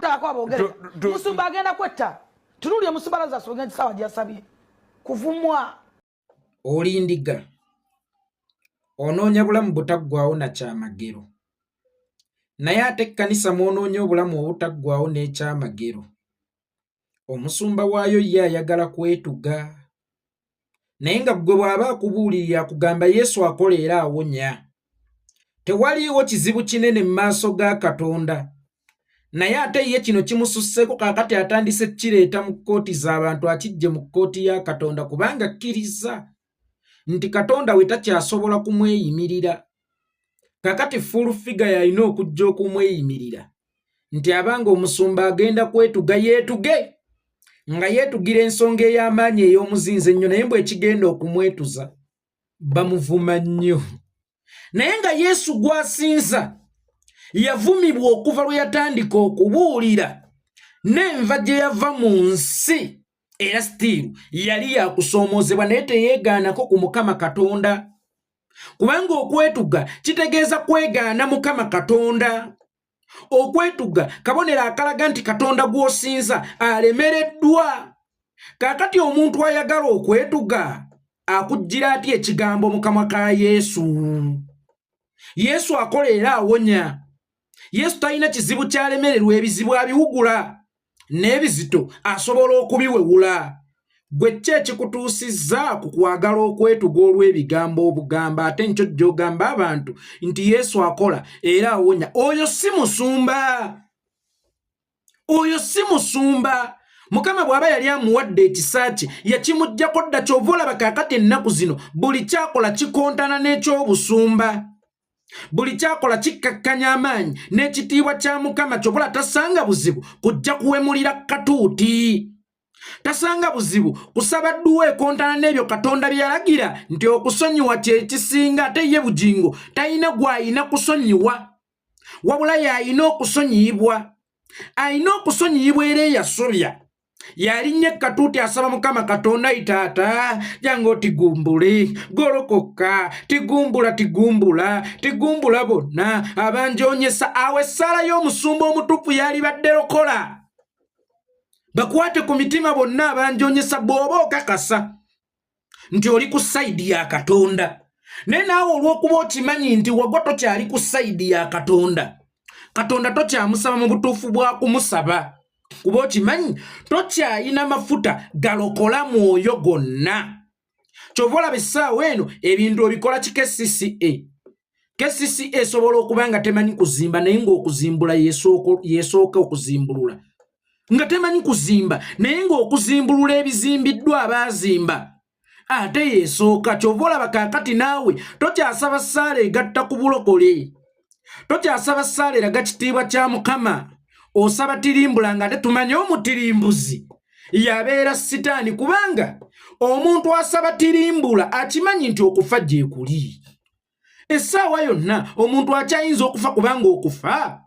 mutaka kwa bogere musumba agenda kwetta tululi musumba za sogenzi sawa jasabye kuvumwa olindiga onoonya bulamu butaggwaawo na kyamagero naye ate ekkanisa mwonoonya obulamu obutaggwaawo n'ekyamagero omusumba waayo ye ayagala kwetuga naye nga ggwe bw'aba akubuulirira akugamba Yesu akola era awonya tewaliiwo kizibu kinene mu maaso ga Katonda naye ate ye kino kimususseko kaakati atandise kireeta mu kkooti z'abantu akijje mu kkooti ya Katonda kubanga akkiriza nti Katonda we takyasobola kumweyimirira kaakati full figure yalina okujja okumweyimirira nti abanga omusumba agenda kwetuga yeetuge nga yeetugira ensonga ey'amaanyi ey'omuzinze ennyo naye mbwe ekigenda okumwetuza bamuvuma nnyo naye nga Yesu gw'asinza yavumibwa okuva lwe yatandika okubuulira n'enva gye yava mu nsi era stiru yali yakusoomoozebwa naye teyeegaanako ku Mukama Katonda kubanga okwetuga kitegeeza kwegaana Mukama Katonda okwetuga kabonero akalaga nti Katonda gw'osinza alemereddwa kaakati omuntu ayagala okwetuga akujjira ati ekigambo mu kamwa ka Yesu akola era awonya Yesu talina kizibu kyalemererwa ebizibu abiwugula n'ebizito asobola okubiwewula gwe ki ekikutuusizza ku kwagala okwetuga olw'ebigambo obugamba ate nkyo gy'ogamba abantu nti Yesu akola era awonya oyo si musumba Mukama bw'aba yali amuwadde ekisa kye yakimuggyako dda ky'ova olaba kaakati ennaku zino buli kyakola kikontana n'eky'obusumba buli kyakola kikkakkanya amaanyi n'ekitiibwa kya Mukama ky'obola tasanga buzibu kujja kuwemulira katuuti tasanga buzibu kusaba dduwa ekontana n'ebyo Katonda bye yalagira nti okusonyiwa kye kisinga ate ye bugingo talina gw'ayina kusonyiwa wabula y'ayina okusonyiyibwa ayina okusonyiyibwa era eyasobya yalinnya katuuti asaba Mukama Katonda itaata jangu tigumbule golokoka tigumbula bonna abanjonyesa awe essala y'omusumba omutupu yali badde lokola bakwate ku mitima bonna abanjonyesa bw'oba okakasa nti oli ku sayidi ya Katonda naye naawe olw'okuba okimanyi nti wagwa tokyali ku sayidi ya Katonda tokyamusaba mu butuufu bwa kumusaba kuba okimanyi tokyayina mafuta galokola mwoyo gonna kyova olaba essaawa eno ebintu obikola ki KCCA esobola okuba nga temanyi kuzimba naye ng'okuzimbula yeesooka okuzimbulula nga temanyi kuzimba naye ng'okuzimbulula ebizimbiddwa abaazimba ate yeesooka kyova olaba kaakati naawe tokyasaba ssaala egatta ku bulokole tokyasaba ssaala eraga kitiibwa kya Mukama osaba tirimbula nga tetumanye omutirimbuzi yabeera sitaani kubanga omuntu asaba tirimbula akimanyi nti okufa gye kuli essaawa yonna omuntu akyayinza okufa kubanga okufa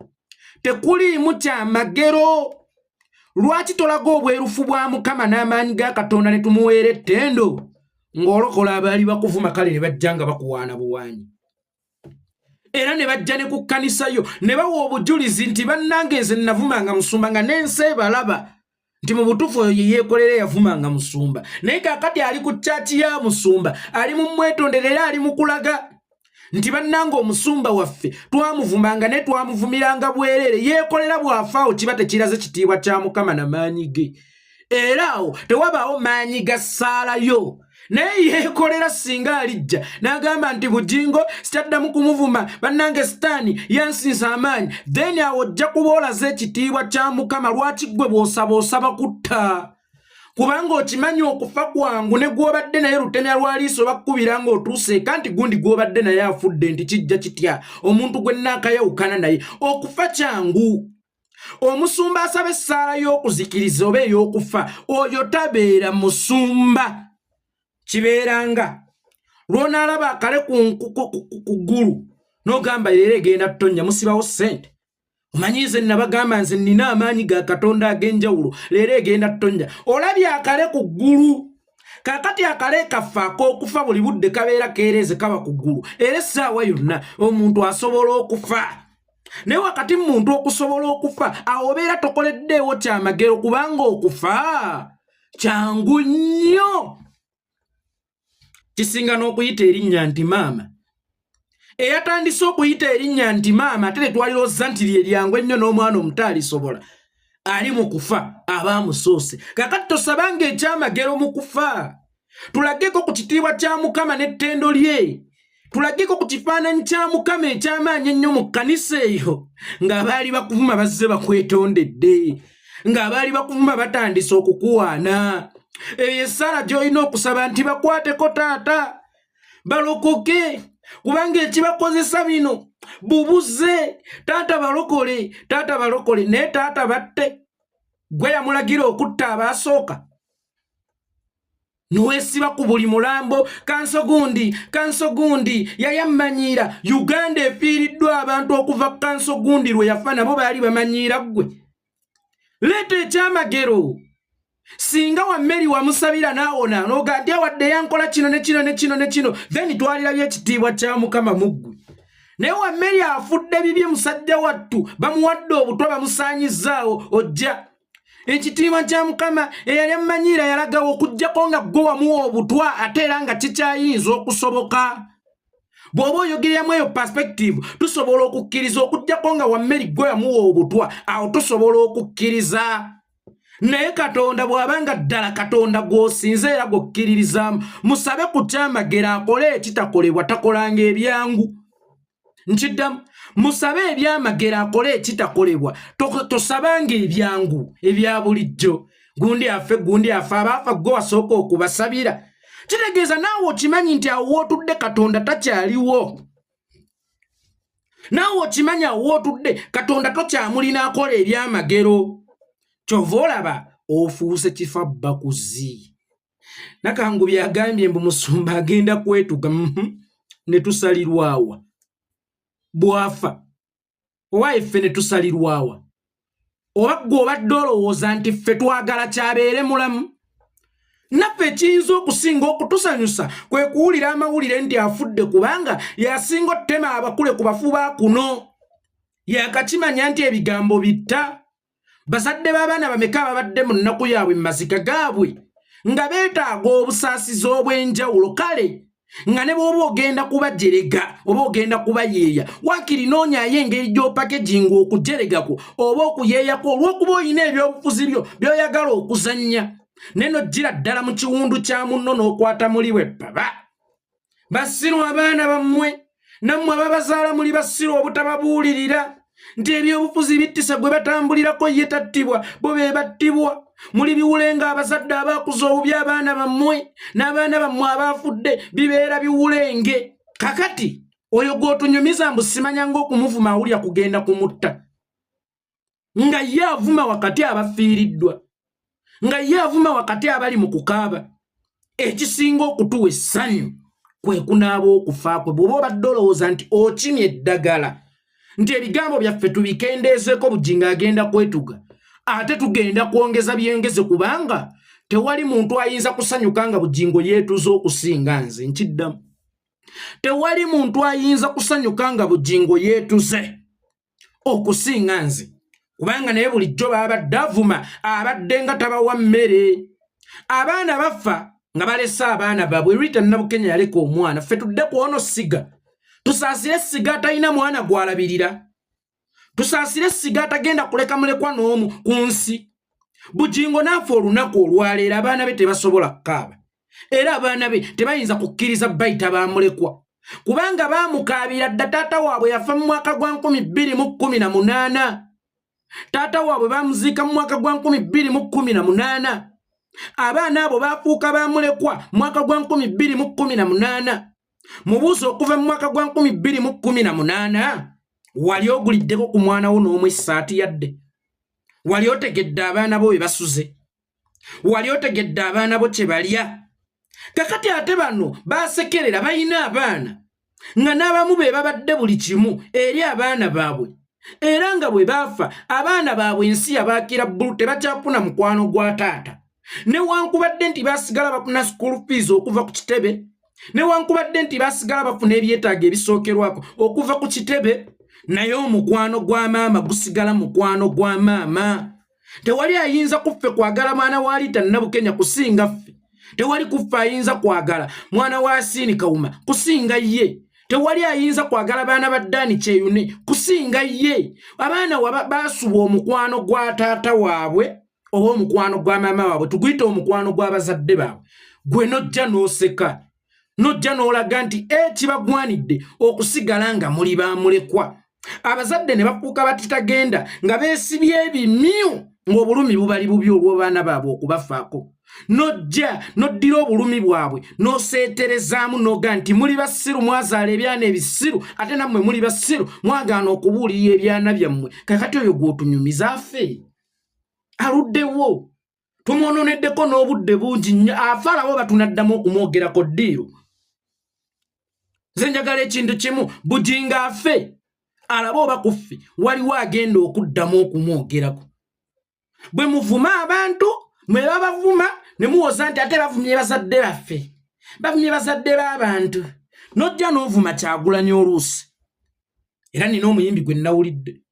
tekuliimu kyamagero lwaki tolaga obwerufu bwa Mukama n'amaanyi ga Katonda ne tumuweera ettendo ng'olokola abaali bakuvuma kale ne bajja nga bakuwaana buwaanyi era ne bajja ne ku kkanisa yo ne bawa obujulizi nti bannange nze navumanga musumba nga n'ensi ebalaba nti mu butuufu oyo ye yeekolera yavumanga musumba naye kaakati ali ku ccaaki ya musumba ali mu mwetondera era ali mu kulaga nti bannange omusumba waffe twamuvumanga ne twamuvumiranga bwereere yeekolera bw'afaawo kiba tekiraze kitiibwa kya Mukama n'amaanyi ge era awo tewabaawo maanyi ga ssaalayo naye yeekolera singa alijja n'agamba nti bugingo sikyaddamu kumuvuma bannange sitaani yansinza amaanyi then awo ojja kuba olaze ekitiibwa kya Mukama lwaki ggwe bw'osaba kutta kubanga okimanyi okufa kwangu ne gw'obadde naye lutemya lwaliiso bakkubira ng'otuuse eka nti gundi gw'obadde naye afudde nti kijja kitya omuntu gwe nnaakayawukana naye okufa kyangu omusumba asaba essaala y'okuzikiriza oba ey'okufa oyo tabeera musumba kibeeranga lw'onaalaba akale ku ggulu n'ogamba leero egenda ttonnya musibawo ssente omanyiize nabagamba nze nnina amaanyi ga Katonda ag'enjawulo leero egenda ttonnya olabye akale ku ggulu kaakati akale kaffe ak'okufa buli budde kabeera keereeze kaba ku ggulu era essaawa yonna omuntu asobola okufa ne wakati muntu okusobola okufa awobeera tokoleddeewo kyamagero kubanga okufa kyangu nnyo kisinga n'okuyita erinnya nti maama eyatandise okuyita erinnya nti maama ate tetwalirozza nti lye lyangu ennyo n'omwana omuto alisobola ali mu kufa aba amusoose kakati tosabanga ekyamagero mu kufa tulageko ku kitiibwa kya Mukama n'ettendo lye tulageko ku kifaananyi kya Mukama eky'amaanyi ennyo mu kkanisa eyo ng'abaali bakuvuma bazze bakwetondedde ng'abaali bakuvuma batandise okukuwaana eyo essala gy'olina okusaba nti bakwateko taata balokoke kubanga ekibakozesa bino bubuze taata balokole naye taata batte gwe yamulagira okutta abaasooka niweesiba ku buli mulambo kanso gundi yayammanyiira Uganda efiiriddwa abantu okuva kanso gundi lwe yafa nabo baali bamanyiira ggwe leeta ekyamagero singa wammeri wamusabira naawona noga nti awadde yankola kino ne kino then twalirabye ekitiibwa kya Mukama muggwe naye wammeri afudde bibye musajja wattu bamuwadde obutwa bamusaanyizzaawo ojja ekitiibwa kya Mukama eyali ammanyiira yalagawo okuggyako nga gwe wamuwa obutwa ate era nga kikyayinza okusoboka bw'oba oyogereramu eyo perspective tusobola okukkiriza okuggyako nga wammeri gwe yamuwa obutwa awo tusobola okukkiriza naye Katonda bw'abanga ddala Katonda gw'osinze era gw'okkiririzaamu musabe ku kyamagero akole ekitakolebwa takolanga ebyangu nkiddamu musabe ebyamagero akole ekitakolebwa tosabanga ebyangu ebya bulijjo gundi afe abaafa gwe wasooka okubasabira kitegeeza naawe okimanyi nti awo wootudde Katonda takyaliwo naawe okimanyi awo wootudde Katonda tokyamulina akola ebyamagero kyova olaba ofuuse kifa bakuzi nakangu byagambye mbu musumba agenda kwetuga ne tusalirwawa bwafa owa ffe ne tusalirwawa oba gwe obadde olowooza nti ffe twagala kyabeere mulamu naffe kiyinza okusinga okutusanyusa kwe kuwulira amawulire nti afudde kubanga yasinga ottema abakule ku bafu ba kuno yakakimanya nti ebigambo bitta bazadde b'abaana bameka babadde mu nnaku yaabwe mu mazika gaabwe nga beetaaga obusaasizi obw'enjawulo kale nga ne bw'oba ogenda kubajerega oba ogenda kubayeeya waakiri noonyaayo engeri gy'opakeginga okujeregako oba okuyeeyako olw'okuba olina ebyobufuzi byo by'oyagala okuzannya neno gira ddala mu kiwundu kya munno n'okwata muli bwe baba basiru abaana bammwe nammwe ababazaala muli basiru obutababuulirira nti ebyobufuzi bittisa gwe batambulirako ye tattibwa bo be battibwa muli biwulenga abazadde abaakuza obubi abaana bammwe n'abaana bammwe abaafudde bibeera biwulenge kakati oyo gw'otunyumiza mbu simanya ng'okumuvuma awulya kugenda kumutta nga ye avuma wakati abafiiriddwa nga ye avuma wakati abali mu kukaaba ekisinga okutuwa essanyu kwe kunaaba okufa kwe bw'oba obadde olowooza nti okimye eddagala nti ebigambo byaffe tubikendeezeeko bujinga agenda kwetuga ate tugenda kwongeza byengeze kubanga tewali muntu ayinza kusanyuka nga bujingo yeetuze okusinga nze nkiddamu tewali muntu ayinza kusanyuka nga bujingo yeetuze okusinga nze kubanga naye bulijjo babadde avuma abadde nga tabawa mmere abaana bafa nga balese abaana baabwe Rita Nabukenya yaleka omwana ffe tudde ku ono siga tusaasire essiga atalina mwana gwalabirira tusaasire essiga atagenda kuleka mulekwa n'omu ku nsi bujingo naafe olunaku olwaleero abaana be tebasobola kukaaba era abaana be tebayinza kukkiriza bayita baamulekwa kubanga baamukaabira dda taata waabwe yafa mu mwaka gwa 2018 taata waabwe baamuziika mu mwaka gwa 2018 abaana abo baafuuka baamulekwa mu mwaka gwa 2018 mubuuzo okuva mu mwaka gwa 2018 wali oguliddeko ku mwana wo n'omu essaati yadde wali otegedde abaana bo bwe basuze wali otegedde abaana bo kye balya kakati ate bano baasekerera balina abaana nga n'abamu be babadde buli kimu eri abaana baabwe era nga bwe baafa abaana baabwe ensi yabaakira bbulu tebakyafuna mukwano gwa taata newankubadde nti baasigala bafuna school fees okuva ku kitebe newankubadde nti baasigala bafuna ebyetaago ebisookerwako okuva ku kitebe naye omukwano gwa maama gusigala mukwano gwa maama. Tewali ayinza kuffe kwagala mwana wa Lita Nabukenya kusinga ffe. Tewali kuffe ayinza kwagala mwana wa Asiini Kawuma kusinga ye. Tewali ayinza kwagala baana ba Dani Kyeyune kusinga ye. Abaana basuba omukwano gwa taata waabwe oba omukwano gwa maama waabwe, tuguyita omukwano gw'abazadde baabwe. Gwe nojja n'oseka, nojja n'olaga nti kibagwanidde okusigala nga muli bamulekwa. Abazadde ne bafuuka batitagenda nga beesibye ebimyu ng'obulumi bubali bubi olw'abaana baabwe okubafaako. Nojja noddira obulumi bwabwe n'oseeterezaamu n'oga nti muli basiru, mwazaala ebyana ebisiru, ate nammwe muli basiru, mwagaana okubuulirira ebyana byammwe. Kakati oyo gw'otunyumiza affe aluddewo, tumwononeddeko n'obudde bungi nnyo, afa alabo batunaddamu okumwogerako ddiiro. Nze njagala ekintu kimu, Bujinga affe alaba oba ku ffe waliwo agenda okuddamu okumwogerako. Bwe muvuma abantu mwe babavuma ne muwoza nti ate bavumye bazadde baffe, bavumye bazadde b'abantu, nojja n'ovuma Kyagulanyi oluusi. Era nina omuyimbi gwe nnawulidde,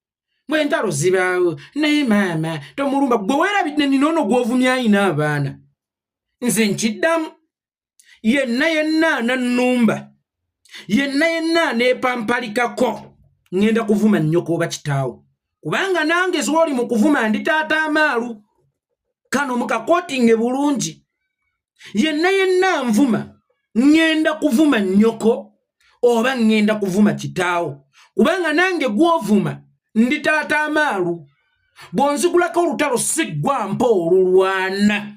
bwe entalo zibaawo naye maama tomulumba, gwe weerabidde nina ono gw'ovumya ayina abaana. Nze nkiddamu, yenna anannumba, yenna aneepampalikako ngenda kuvuma nnyoko oba kitaawo, kubanga nange z'oli mu kuvuma ndi taata amaalu. Kano mukakootinge bulungi, yenna nvuma ngenda kuvuma nnyoko oba ngenda kuvuma kitaawo, kubanga nange gw'ovuma ndi taata amaalu. Bw'onzigulako olutalo siggwa mpa olulwana,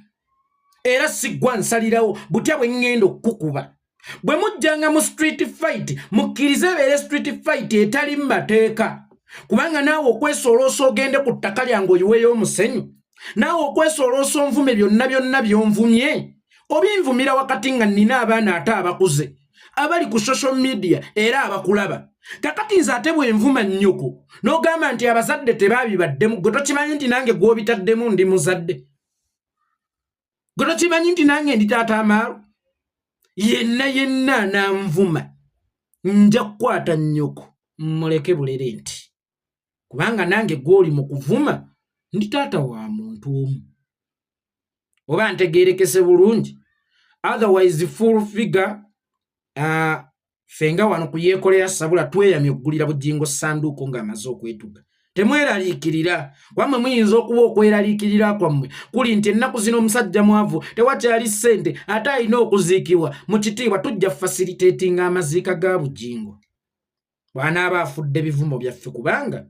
era siggwa nsalirawo butya bwe ngenda okukukuba. Bwe mujjanga mu street fight mukkirize ebeere street fight etali mu mateeka, kubanga naawe okwesoloosa ogende ku ttaka lyange oyiweyo omusenyu, naawe okwesoloosa onvume byonna byonvumye, obinvumira wakati nga nina abaana ate abakuze abali ku social media era abakulaba. Kakati nze ate bwe nvuma nnyoko n'ogamba nti abazadde tebaabibaddemu, gwe tokimanyi nti nange gw'obitaddemu ndi muzadde? Gwe tokimanyi nti nange ndi taata amaalu? Yenna nanvuma nja kukwata nnyoko mmuleke bulere nti, kubanga nange gw'oli mu kuvuma ndi taata wa muntu omu. Oba ntegeerekese bulungi? Otherwise full figure fenga wano kuyeekolera sabula tweyamye okugulira Bujingo Sanduuko ng'amaze okwetuga. Temweraliikirira, wamwe muyinza okuba okweraliikirira kwammwe kuli nti ennaku zino omusajja mwavu tewakyali ssente ate alina okuziikibwa mu kitiibwa. Tujja facilitatinga amaziika ga Bujingo bw'anaaba afudde bivumo byaffe, kubanga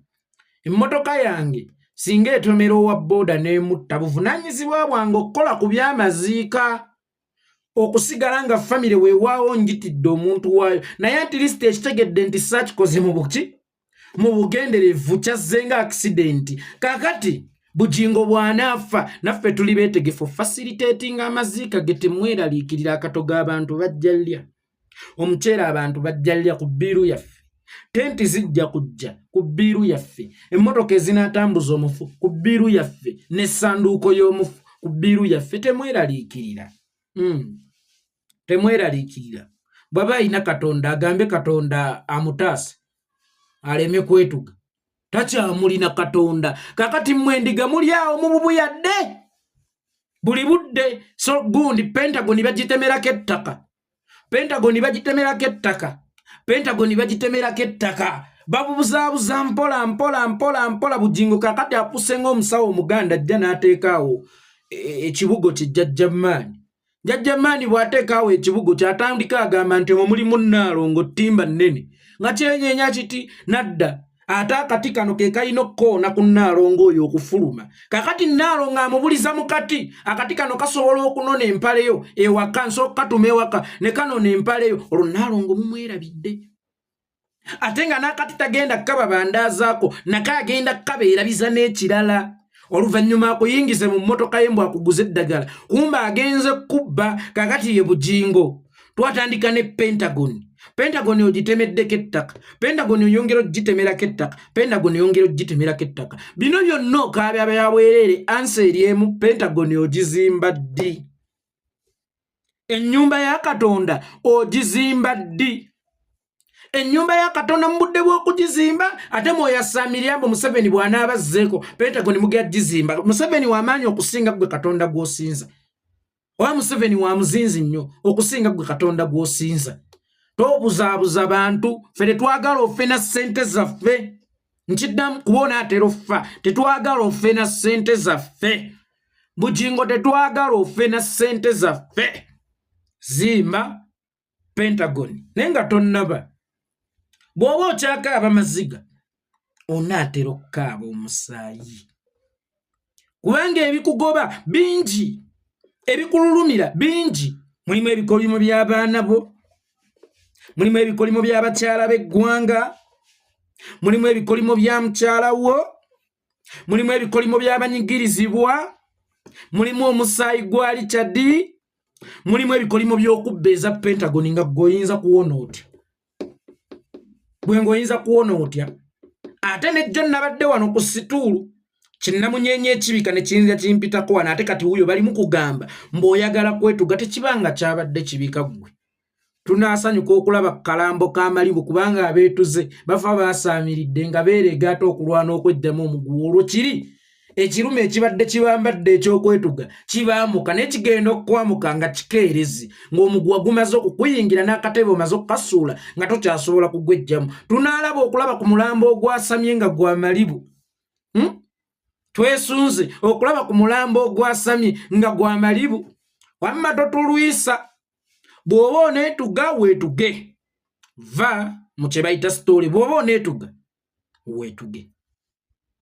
emmotoka yange singa etomera owa booda n'emutta, buvunaanyizibwa bwange okukola ku by'amaziika, okusigala nga famire weewaawo njitidde omuntu waayo, naye at least ekitegedde nti saakikoze mu buki mu bugenderevu, kyazze nga accident. Kakati Bujingo bw'anaafa naffe tuli beetegefu facilitating amaziika ge. Temweraliikirira akato g'abantu bajja lya, omuceere abantu bajja lya ku bbiiru yaffe, tenti zijja kujja ku bbiiru yaffe, emmotoka ezinaatambuza omufu ku bbiiru yaffe, n'essanduuko y'omufu ku bbiiru yaffe. Temweraliikirira, temweraliikirira. Bw'aba alina Katonda agambe Katonda amutaasa aleme kwetuga, takyamulina Katonda. Kakati mmwe endiga muli awo mu bubuyadde buli budde. So gundi Pentagon bagitemerako ettaka, Pentagon bagitemerako ettaka, Pentagon bagitemerako ettaka, babuzaabuza mpola. Bujingo kakati apuse ng'omusawo Omuganda ajja n'ateekaawo ekibugo kye Jjajjamaani. Jjajjamaani bw'ateekaawo ekibugo kyatandika agamba nti omwo mulimu Nnaalongo ttimba nnene, nga kyenyeenya kiti nadda ate akati kano ke kalina okkoona ku Nnaalongo oyo okufuluma. Kakati Nnaalongo amubuliza mu kati, akati kano kasobola okunona empaleyo ewaka, nsooka katuma ewaka ne kanona empaleyo, olwo Nnaalongo mumwerabidde. Ate nga n'akati tagenda kkaba bandaazaako, nako agenda kkabeerabiza n'ekirala. Oluvannyuma akuyingize mu mmotoka ye mbwakuguza eddagala, kumba agenze kubba. Kakati ye Bujingo twatandika ne Pentagon. Pentagon ogitemeddeko ettaka, Pentagon oyongera ogitemerako ettaka, Pentagon oyongera ogitemerako ettaka. Bino byonna okaabya byabwerere, ansa eri emu, Pentagon ogizimba ddi? Ennyumba ya Katonda ogizimba ddi? ennyumba ya Katonda mu budde bw'okugizimba ate Mwoyo Assaamiriambo Museveni bw'anaaba azzeeko Pentagon mugya gizimba. Museveni w'amaanyi okusinga gwe Katonda gw'osinza. Oba Museveni wa muzinzi nnyo okusinga gwe Katonda gw'osinza. Tobuzaabuza bantu, ffe tetwagala offe na ssente zaffe. Nkiddamu kubona atera offa, tetwagala offe na ssente zaffe. Bujingo tetwagala offe na ssente zaffe. Zimba Pentagon. Naye nga tonnaba. Bw'oba okyakaaba maziga, onaatera okukaaba omusaayi. Kubanga ebikugoba bingi, ebikululumira bingi. Mulimu ebikolimo by'abaana bo, mulimu ebikolimo by'abakyala b'eggwanga, mulimu ebikolimo bya mukyala wo, mulimu ebikolimo by'abanyigirizibwa, mulimu omusaayi gwa Richard, mulimu ebikolimo by'okubba eza Pentagon nga gwoyinza kuwona otya. Bwe ngoyinza kuwona otya. Ate nejjo nabadde wano ku situulu kinnamunyenye ekibika ne kiyinza kimpitako wano ate kati wuyo bali mu kugamba mb'oyagala kwetuga tekibanga kyabadde kibika gwe. Tunaasanyuka okulaba kalambo k'amalibu kubanga abeetuze bafa baasaamiridde nga beerega ate okulwana okweddamu omuguwa olwo kiri ekirume ekibadde kibambadde ekyokwetuga kibaamuka n'ekigenda okwamuka nga kikeerezi ng'omuguwa gumaze okukuyingira n'akatebe omaze okukasuula nga tokyasobola kugwejjamu. Tunaalaba okulaba ku mulambo ogwasamye nga gwa malibu. Twesunze okulaba ku mulambo ogwasamye nga gwa malibu. Wamma totulwisa. Bw'oba oneetuga weetuge. Va mu kye bayita story. Bw'oba oneetuga weetuge.